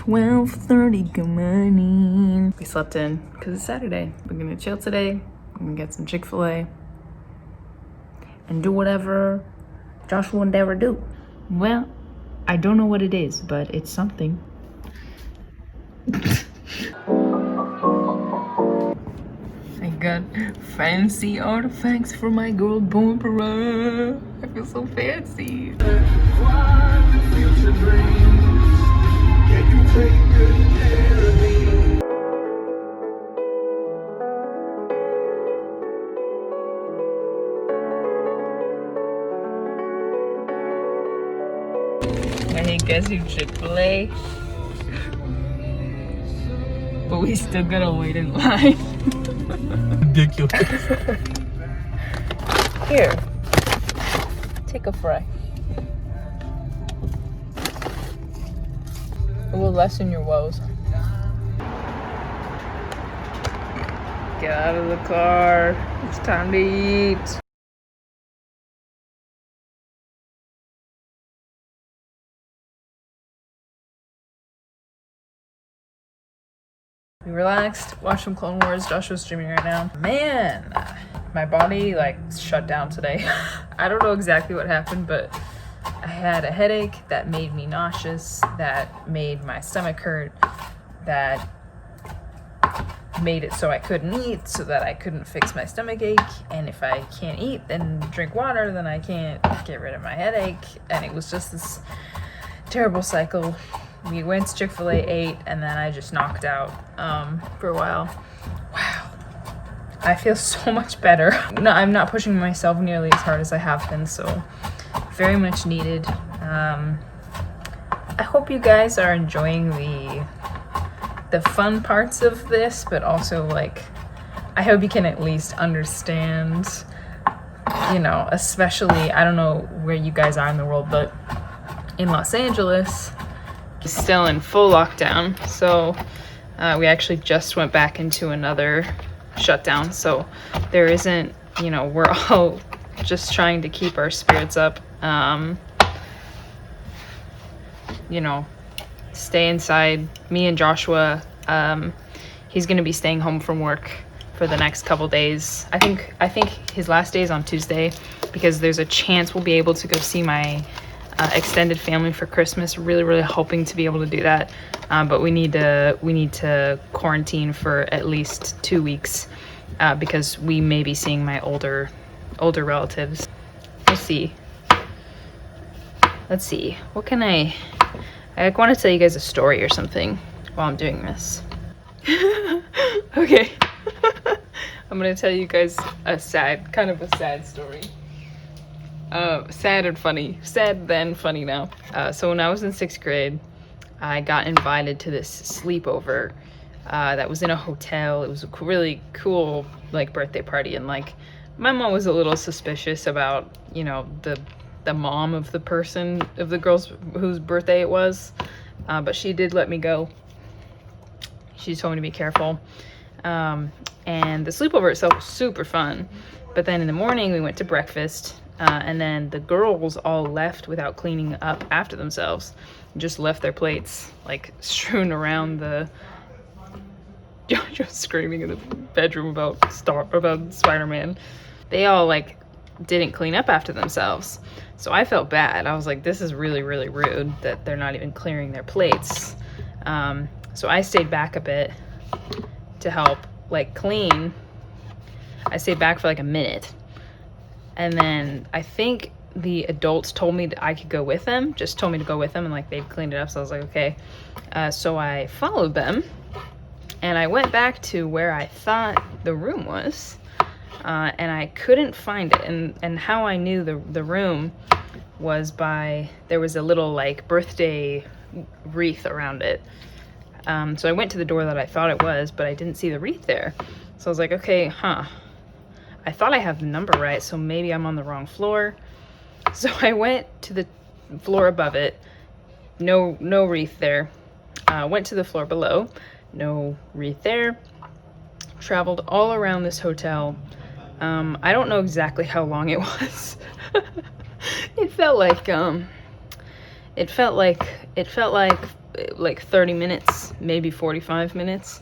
12:30, good morning. We slept in because it's Saturday. We're gonna chill today. We're gonna get some Chick-fil-A and do whatever Joshua would never do. Well, I don't know what it is, but it's something. I got fancy artifacts for my girl Barbara. I feel so fancy. I hate guessing Chick-fil-A, but we still gotta wait in line. Ridiculous. Here, take a fry. It will lessen your woes. Get out of the car. It's time to eat. We relaxed, watched some Clone Wars. Joshua's streaming right now. Man, my body like shut down today. I don't know exactly what happened, but I had a headache that made me nauseous, that made my stomach hurt, that made it so I couldn't eat, so that I couldn't fix my stomach ache. And if I can't eat and drink water, then I can't get rid of my headache. And it was just this terrible cycle. We went to Chick-fil-A, ate, and then I just knocked out for a while. Wow. I feel so much better. No, I'm not pushing myself nearly as hard as I have been, so very much needed. I hope you guys are enjoying the fun parts of this, but also like, I hope you can at least understand, you know, especially, I don't know where you guys are in the world, but in Los Angeles, still in full lockdown. So we actually just went back into another shutdown. So there isn't, you know, we're all just trying to keep our spirits up. You know, stay inside. Me and Joshua, he's gonna be staying home from work for the next couple days. I think his last day is on Tuesday, because there's a chance we'll be able to go see my extended family for Christmas. Really hoping to be able to do that, but we need to quarantine for at least 2 weeks, because we may be seeing my older relatives. Let's see what can I want to tell you guys a story or something while I'm doing this. Okay. I'm gonna tell you guys a kind of a sad story. Sad and funny. Sad then funny now. So when I was in 6th grade, I got invited to this sleepover that was in a hotel. It was a really cool like birthday party, and like my mom was a little suspicious about, you know, the mom of the person, of the girls whose birthday it was, but she did let me go. She told me to be careful. And the sleepover itself was super fun, but then in the morning we went to breakfast. And then the girls all left without cleaning up after themselves. Just left their plates like strewn around the. Just screaming in the bedroom about Spider-Man. They all like didn't clean up after themselves. So I felt bad. I was like, this is really rude that they're not even clearing their plates. So I stayed back a bit to help like clean. I stayed back for like a minute. And then I think the adults told me that I could go with them, just told me to go with them, and like they'd cleaned it up. So I was like, okay. So I followed them and I went back to where I thought the room was, and I couldn't find it. And how I knew the room was there was a little like birthday wreath around it. So I went to the door that I thought it was, but I didn't see the wreath there. So I was like, okay, I thought I have the number right, so maybe I'm on the wrong floor. So I went to the floor above it, no wreath there. Went to the floor below, no wreath there. Traveled all around this hotel. I don't know exactly how long it was. It felt like like 30 minutes, maybe 45 minutes.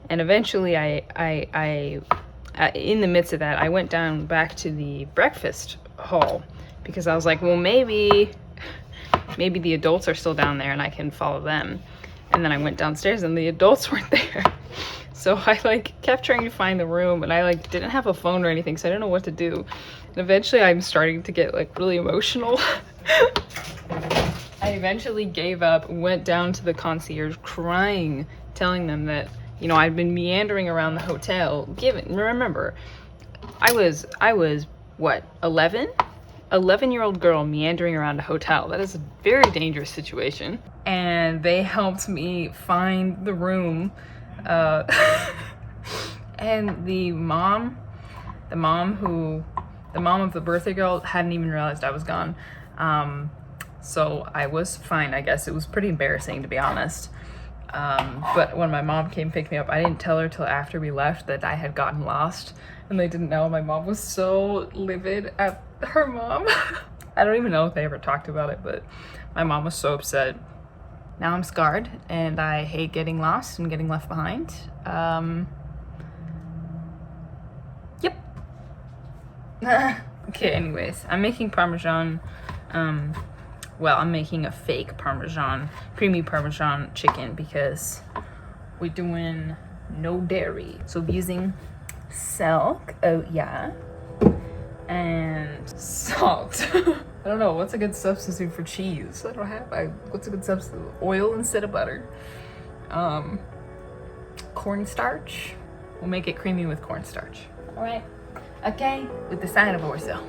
And eventually I in the midst of that, I went down back to the breakfast hall because I was like, well, maybe the adults are still down there and I can follow them. And then I went downstairs and the adults weren't there. So I like kept trying to find the room, and I like didn't have a phone or anything, so I didn't know what to do. And eventually I'm starting to get like really emotional. I eventually gave up, went down to the concierge crying, telling them that, you know, I'd been meandering around the hotel. Remember, I was what, 11? 11-year-old girl meandering around a hotel. That is a very dangerous situation. And they helped me find the room. And the mom of the birthday girl hadn't even realized I was gone. So I was fine, I guess. It was pretty embarrassing, to be honest. But when my mom came pick me up, I didn't tell her till after we left that I had gotten lost, and they didn't know. My mom was so livid at her mom. I don't even know if they ever talked about it, but my mom was so upset. Now I'm scarred, and I hate getting lost and getting left behind. Yep. Okay, anyways, I'm making Parmesan. Well, I'm making a fake Parmesan, creamy Parmesan chicken because we're doing no dairy. So I'm using silk, oh yeah, and salt. I don't know, what's a good substitute for cheese? I don't have, what's a good substitute? Oil instead of butter. Cornstarch. We'll make it creamy with cornstarch. All right, okay, with the sign of orzo.